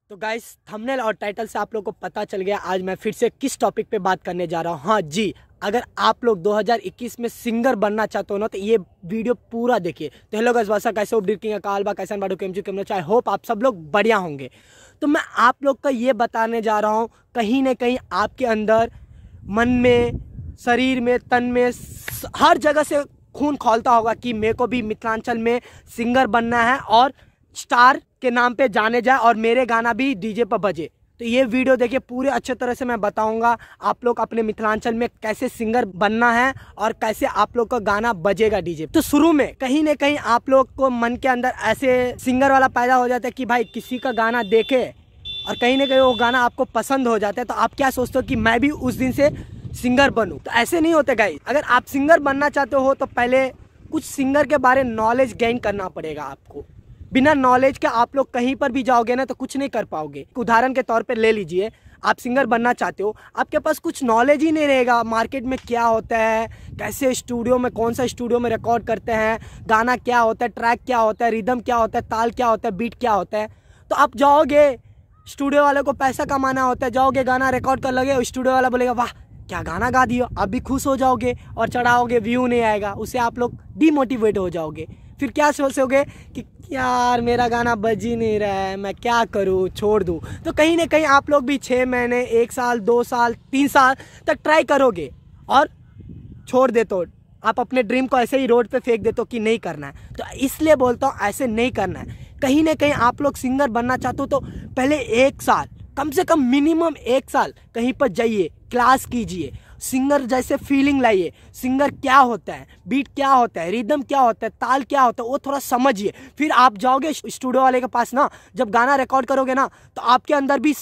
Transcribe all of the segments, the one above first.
तो guys thumbnail और title से आप लोग को पता चल गया आज मैं फिर से किस टॉपिक पे बात करने जा रहा हूँ। हाँ जी, अगर आप लोग 2021 में सिंगर बनना चाहते हो ना तो ये वीडियो पूरा देखिए। तो हेलो गाइस, वासा कैसे हो डिरकिंग कालबा कैसन बाडू केमजू केमनो चाहे होप आप सब लोग बढ़िया होंगे। तो मैं आप लोग का ये बताने जा रहा हूँ, कहीं ना कहीं आपके अंदर मन में, शरीर में, तन में, हर जगह से खून खौलता होगा कि मेरे को भी मिथिलांचल में सिंगर बनना है और स्टार के नाम पे जाने जाए और मेरे गाना भी डीजे पर बजे। तो ये वीडियो देखिए, पूरे अच्छे तरह से मैं बताऊंगा आप लोग अपने मिथिलांचल में कैसे सिंगर बनना है और कैसे आप लोग का गाना बजेगा डीजे। तो शुरू में कहीं ना कहीं आप लोग को मन के अंदर ऐसे सिंगर वाला पैदा हो जाता है कि भाई किसी का गाना देखे और कहीं ना कहीं वो गाना आपको पसंद हो जाता है, तो आप क्या सोचते हो कि मैं भी उस दिन से सिंगर बनूं। तो ऐसे नहीं होते गाइस। अगर आप सिंगर बनना चाहते हो तो पहले कुछ सिंगर के बारे में नॉलेज गेन करना पड़ेगा आपको। बिना नॉलेज के आप लोग कहीं पर भी जाओगे ना तो कुछ नहीं कर पाओगे। उदाहरण के तौर पे ले लीजिए, आप सिंगर बनना चाहते हो, आपके पास कुछ नॉलेज ही नहीं रहेगा मार्केट में क्या होता है, कैसे स्टूडियो में, कौन सा स्टूडियो में रिकॉर्ड करते हैं, गाना क्या होता है, ट्रैक क्या होता है, रिदम क्या होता है, ताल क्या होता है, बीट क्या होता है। तो आप जाओगे, स्टूडियो वाले को पैसा कमाना होता है, जाओगे गाना रिकॉर्ड कर लोगे, स्टूडियो वाला बोलेगा वाह क्या गाना गा दियो, आप भी खुश हो जाओगे और चढ़ाओगे, व्यू नहीं आएगा, उससे आप लोग डिमोटिवेट हो जाओगे। फिर क्या सोचोगे कि यार मेरा गाना बज ही नहीं रहा है, मैं क्या करूँ, छोड़ दूँ। तो कहीं ना कहीं आप लोग भी 6 महीने, 1 साल, 2 साल, 3 साल तक ट्राई करोगे और छोड़ देते हो। आप अपने ड्रीम को ऐसे ही रोड पे फेंक देते हो कि नहीं करना है। तो इसलिए बोलता हूँ ऐसे नहीं करना है। कहीं ना कहीं आप लोग सिंगर बनना चाहते हो तो पहले 1 साल, कम से कम मिनिमम 1 साल कहीं पर जाइए, क्लास कीजिए, सिंगर जैसे फीलिंग लाइए, सिंगर क्या होता है, बीट क्या होता है, रिदम क्या होता है, ताल क्या होता है, वो थोड़ा समझिए। फिर आप जाओगे स्टूडियो वाले के पास ना, जब गाना रिकॉर्ड करोगे ना तो आपके अंदर भी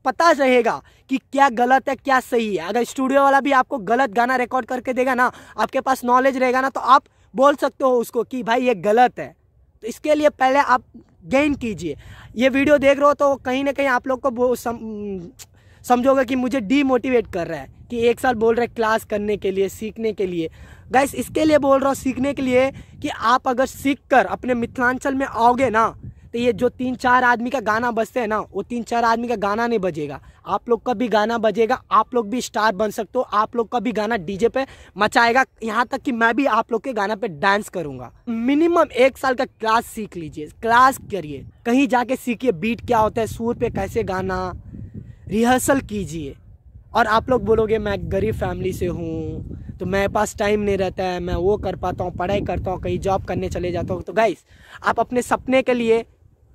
पता रहेगा कि क्या गलत है क्या सही है। अगर स्टूडियो वाला भी आपको गलत गाना रिकॉर्ड करके देगा ना, आपके पास नॉलेज रहेगा ना, तो आप बोल सकते हो उसको कि भाई ये गलत है। तो इसके लिए पहले आप गेन कीजिए। ये वीडियो देख रहे हो तो कहीं ना कहीं आप लोग को समझोगे कि मुझे डीमोटिवेट कर रहा है कि 1 साल बोल रहे क्लास करने के लिए, सीखने के लिए। गाइस इसके लिए बोल रहा हूँ, सीखने के लिए, कि आप अगर सीख कर अपने मिथिलांचल में आओगे ना तो ये जो 3-4 आदमी का गाना बजते हैं ना, वो 3-4 आदमी का गाना नहीं बजेगा, आप लोग का भी गाना बजेगा, आप लोग भी स्टार बन सकते हो, आप लोग का भी गाना डीजे पे मचाएगा। यहाँ तक कि मैं भी आप लोग के गाना पे डांस करूँगा। मिनिमम 1 साल का क्लास सीख लीजिए, क्लास करिए, कहीं जाके सीखिए बीट क्या होता है, सुर पे कैसे गाना, रिहर्सल कीजिए। और आप लोग बोलोगे मैं गरीब फैमिली से हूँ तो मेरे पास टाइम नहीं रहता है, मैं वो कर पाता हूँ, पढ़ाई करता हूँ, कहीं जॉब करने चले जाता हूँ। तो गाइस आप अपने सपने के लिए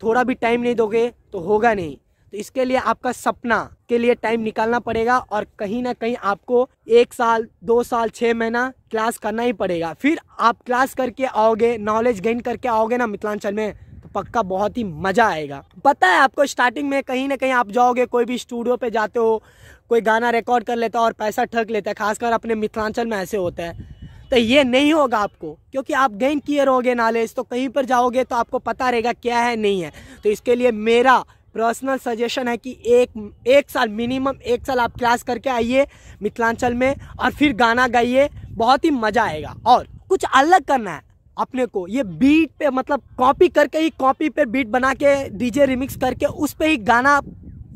थोड़ा भी टाइम नहीं दोगे तो होगा नहीं। तो इसके लिए आपका सपना के लिए टाइम निकालना पड़ेगा और कहीं ना कहीं आपको 1 साल, 2 साल, 6 महीना क्लास करना ही पड़ेगा। फिर आप क्लास करके आओगे, नॉलेज गेन करके आओगे ना मिथिलांचल में, तो पक्का बहुत ही मज़ा आएगा। पता है आपको, स्टार्टिंग में कहीं ना कहीं आप जाओगे, कोई भी स्टूडियो पे जाते हो, कोई गाना रिकॉर्ड कर लेता है और पैसा ठग लेता है, खासकर अपने मिथिलांचल में ऐसे होता है। तो ये नहीं होगा आपको, क्योंकि आप गेन किए रहोगे नॉलेज, तो कहीं पर जाओगे तो आपको पता रहेगा क्या है नहीं है। तो इसके लिए मेरा पर्सनल सजेशन है कि एक साल, मिनिमम 1 साल आप क्लास करके आइए मिथिलांचल में और फिर गाना गाइए, बहुत ही मज़ा आएगा। और कुछ अलग करना है अपने को, ये बीट पे मतलब कॉपी करके ही, कॉपी पे बीट बना के डीजे रिमिक्स करके उस पे ही गाना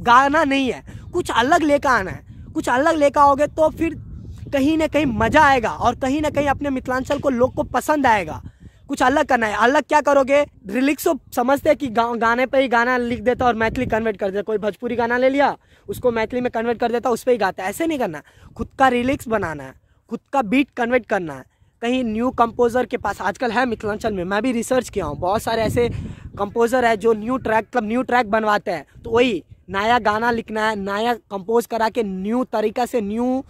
गाना नहीं है, कुछ अलग लेकर आना है। कुछ अलग लेकर आओगे तो फिर कहीं ना कहीं मज़ा आएगा और कहीं ना कहीं अपने मिथिलांचल को लोग को पसंद आएगा। कुछ अलग करना है। अलग क्या करोगे, लिरिक्स तो समझते हैं कि गाने पे ही गाना लिख देता और मैथिली कन्वर्ट कर देता, कोई भोजपुरी गाना ले लिया उसको मैथिली में कन्वर्ट कर देता, उस पर ही गाता है। ऐसे नहीं करना, खुद का लिरिक्स बनाना है, खुद का बीट कन्वर्ट करना है। कहीं न्यू कंपोजर के पास आजकल है मिथिलांचल में, मैं भी रिसर्च किया हूँ, बहुत सारे ऐसे कंपोजर है जो न्यू ट्रैक बनवाते हैं। तो वही नया गाना लिखना है, नया कंपोज करा के न्यू तरीका से, न्यू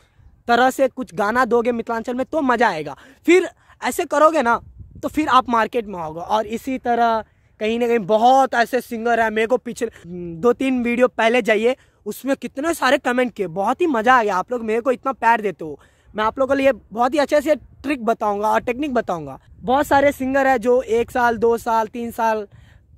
तरह से कुछ गाना दोगे मिथिलांचल में तो मज़ा आएगा। फिर ऐसे करोगे ना तो फिर आप मार्केट में आओगे। और इसी तरह कहीं ना कहीं बहुत ऐसे सिंगर है, मेरे को पिछले 2-3 वीडियो पहले जाइए, उसमें कितने सारे कमेंट किए, बहुत ही मज़ा आ गया। आप लोग मेरे को इतना प्यार देते हो, मैं आप लोगों के लिए बहुत ही अच्छे से ट्रिक बताऊंगा और टेक्निक बताऊंगा। बहुत सारे सिंगर है जो 1 साल, 2 साल, 3 साल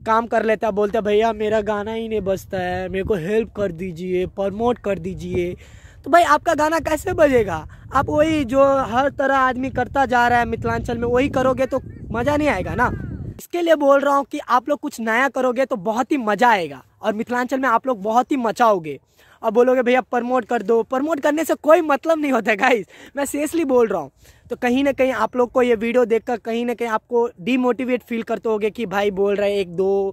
काम कर लेता है, बोलते हैं भैया मेरा गाना ही नहीं बजता है, मेरे को हेल्प कर दीजिए, प्रमोट कर दीजिए। तो भाई आपका गाना कैसे बजेगा? आप वही जो हर तरह आदमी करता जा रहा है मिथिलांचल में, वही करोगे तो मज़ा नहीं आएगा ना। इसके लिए बोल रहा हूँ कि आप लोग कुछ नया करोगे तो बहुत ही मजा आएगा और मिथिलांचल में आप लोग बहुत ही मचाओगे। और बोलोगे भैया प्रमोट कर दो, प्रमोट करने से कोई मतलब नहीं होता है गाइस, मैं सीरियसली बोल रहा हूँ। तो कहीं ना कहीं आप लोग को ये वीडियो देखकर कहीं ना कहीं आपको डीमोटिवेट फील करते होगे कि भाई बोल रहे 1-2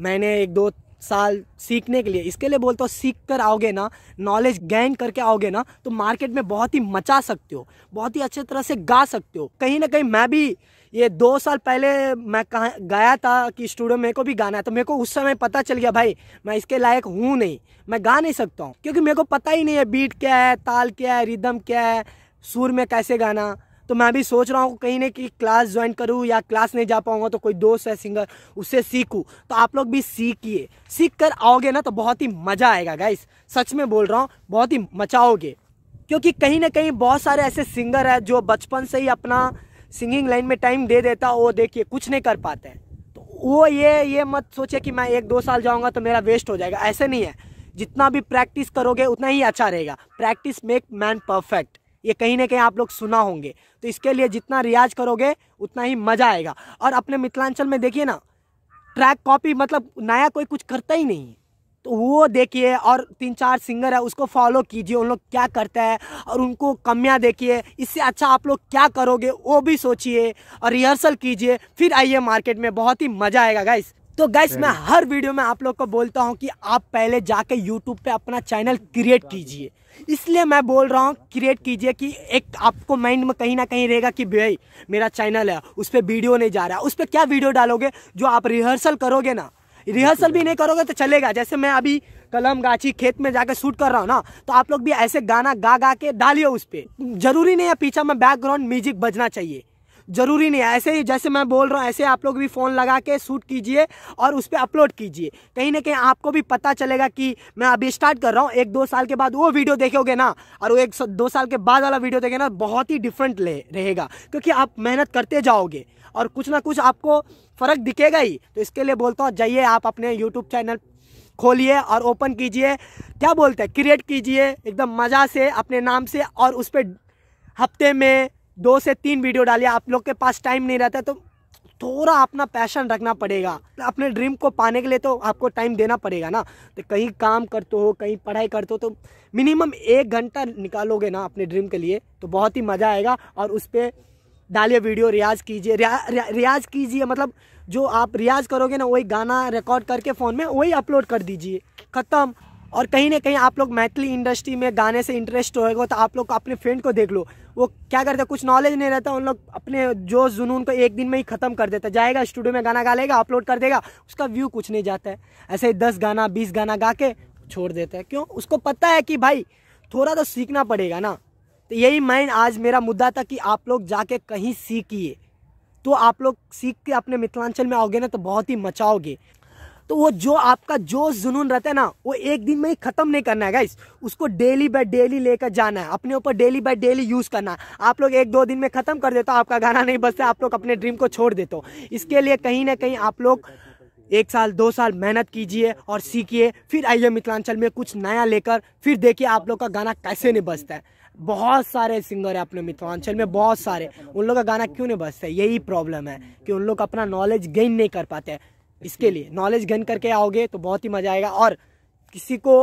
महीने 1-2 साल सीखने के लिए। इसके लिए बोलता हूँ सीख कर आओगे ना, नॉलेज गेन करके आओगे ना, तो मार्केट में बहुत ही मचा सकते हो, बहुत ही अच्छे तरह से गा सकते हो। कहीं ना कहीं मैं भी ये 2 साल पहले मैं कहाँ गाया था कि स्टूडियो मेरे को भी गाना है, तो मेरे को उस समय पता चल गया भाई मैं इसके लायक हूँ नहीं, मैं गा नहीं सकता हूँ, क्योंकि मेरे को पता ही नहीं है बीट क्या है, ताल क्या है, रिदम क्या है, सुर में कैसे गाना। तो मैं भी सोच रहा हूँ कहीं ना कि क्लास ज्वाइन करूँ, या क्लास नहीं जा पाऊंगा तो कोई दोस्त है सिंगर उससे सीखूँ। तो आप लोग भी सीखिए, सीख कर आओगे ना तो बहुत ही मज़ा आएगा गाइस, सच में बोल रहा हूँ, बहुत ही मचाओगे। क्योंकि कहीं ना कहीं बहुत सारे ऐसे सिंगर हैं जो बचपन से ही अपना सिंगिंग लाइन में टाइम दे देता, वो देखिए कुछ नहीं कर पाते हैं। तो वो ये मत सोचे कि मैं 1-2 साल जाऊँगा तो मेरा वेस्ट हो जाएगा, ऐसे नहीं है। जितना भी प्रैक्टिस करोगे उतना ही अच्छा रहेगा। प्रैक्टिस मेक मैन परफेक्ट, ये कहीं ना कहीं आप लोग सुना होंगे। तो इसके लिए जितना रियाज करोगे उतना ही मज़ा आएगा। और अपने मिथिलांचल में देखिए ना, ट्रैक कॉपी मतलब नया कोई कुछ करता ही नहीं, तो वो देखिए। और 3-4 सिंगर है उसको फॉलो कीजिए, उन लोग क्या करता है और उनको कमियां देखिए। इससे अच्छा आप लोग क्या करोगे वो भी सोचिए और रिहर्सल कीजिए, फिर आइए मार्केट में, बहुत ही मज़ा आएगा गाइस। तो गाइस मैं हर वीडियो में आप लोग को बोलता हूँ कि आप पहले जाके यूट्यूब पे अपना चैनल क्रिएट कीजिए। इसलिए मैं बोल रहा हूँ क्रिएट कीजिए कि एक आपको माइंड में कहीं ना कहीं रहेगा कि भाई मेरा चैनल है, उस पर वीडियो नहीं जा रहा है। उस पर क्या वीडियो डालोगे? जो आप रिहर्सल करोगे ना, रिहर्सल भी नहीं करोगे तो चलेगा। जैसे मैं अभी कलम गाछी खेत में जाके शूट कर रहा हूँ ना, तो आप लोग भी ऐसे गाना गा गा के डालिए उस पर। जरूरी नहीं है पीछे में बैकग्राउंड म्यूजिक बजना चाहिए, जरूरी नहीं है। ऐसे ही जैसे मैं बोल रहा हूँ ऐसे आप लोग भी फ़ोन लगा के शूट कीजिए और उस पर अपलोड कीजिए। कहीं ना कहीं आपको भी पता चलेगा कि मैं अभी स्टार्ट कर रहा हूँ, 1-2 साल के बाद वो वीडियो देखोगे ना और वो 1-2 साल के बाद वाला वीडियो देखे ना, बहुत ही डिफरेंट रहेगा। क्योंकि आप मेहनत करते जाओगे और कुछ ना कुछ आपको फ़र्क दिखेगा ही। तो इसके लिए बोलता हूँ जाइए आप अपने यूट्यूब चैनल खोलिए और ओपन कीजिए, क्या बोलते हैं, क्रिएट कीजिए एकदम मज़ा से अपने नाम से। और उस पर हफ्ते में 2 से 3 वीडियो डालिए। आप लोग के पास टाइम नहीं रहता तो थोड़ा अपना पैशन रखना पड़ेगा। अपने ड्रीम को पाने के लिए तो आपको टाइम देना पड़ेगा ना। तो कहीं काम करते हो, कहीं पढ़ाई करते हो, तो मिनिमम 1 घंटा निकालोगे ना अपने ड्रीम के लिए तो बहुत ही मज़ा आएगा। और उस पर डालिए वीडियो, रियाज कीजिए। रियाज कीजिए मतलब जो आप रियाज करोगे ना वही गाना रिकॉर्ड करके फ़ोन में वही अपलोड कर दीजिए, ख़त्म। और कहीं ना कहीं आप लोग मैथिली इंडस्ट्री में गाने से इंटरेस्ट होएगा तो आप लोग अपने फ्रेंड को देख लो, वो क्या करते हैं, कुछ नॉलेज नहीं रहता, उन लोग अपने जो जुनून को 1 दिन में ही ख़त्म कर देता। जाएगा स्टूडियो में गाना गा लेगा, अपलोड कर देगा, उसका व्यू कुछ नहीं जाता है। ऐसे ही 10 गाना 20 गाना गा के छोड़ देता है। क्यों? उसको पता है कि भाई थोड़ा तो सीखना पड़ेगा ना। तो यही माइंड आज मेरा मुद्दा था कि आप लोग जाके कहीं सीखिए। तो आप लोग सीख के अपने मिथिलांचल में आओगे ना तो बहुत ही मचाओगे। तो वो जो आपका जोश जुनून रहता है ना, वो 1 दिन में ही ख़त्म नहीं करना है गाइस, उसको डेली बाय डेली लेकर जाना है, अपने ऊपर डेली बाय डेली यूज़ करना है। आप लोग 1-2 दिन में ख़त्म कर देते हो, आपका गाना नहीं बजता, आप लोग अपने ड्रीम को छोड़ देते हो। इसके लिए कहीं ना कहीं आप लोग 1 साल 2 साल मेहनत कीजिए और सीखिए, फिर आइए मिथिलांचल में कुछ नया लेकर, फिर देखिए आप लोग का गाना कैसे नहीं बजता है। बहुत सारे सिंगर है अपने मिथिलांचल में, बहुत सारे, उन लोग का गाना क्यों नहीं बजता है? यही प्रॉब्लम है कि उन लोग अपना नॉलेज गेन नहीं कर पाते हैं। इसके लिए नॉलेज गेन करके आओगे तो बहुत ही मज़ा आएगा। और किसी को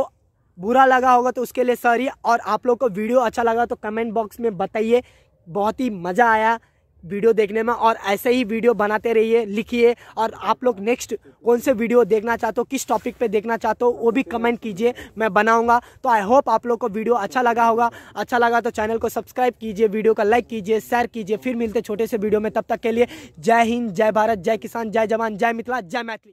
बुरा लगा होगा तो उसके लिए सॉरी। और आप लोग को वीडियो अच्छा लगा तो कमेंट बॉक्स में बताइए, बहुत ही मज़ा आया वीडियो देखने में। और ऐसे ही वीडियो बनाते रहिए, लिखिए। और आप लोग नेक्स्ट कौन से वीडियो देखना चाहते हो, किस टॉपिक पे देखना चाहते हो, वो भी कमेंट कीजिए, मैं बनाऊंगा। तो आई होप आप लोग को वीडियो अच्छा लगा होगा। अच्छा लगा तो चैनल को सब्सक्राइब कीजिए, वीडियो का लाइक कीजिए, शेयर कीजिए। फिर मिलते छोटे से वीडियो में, तब तक के लिए जय हिंद, जय भारत, जय किसान, जय जवान, जय मिथिला, जय मैथिली।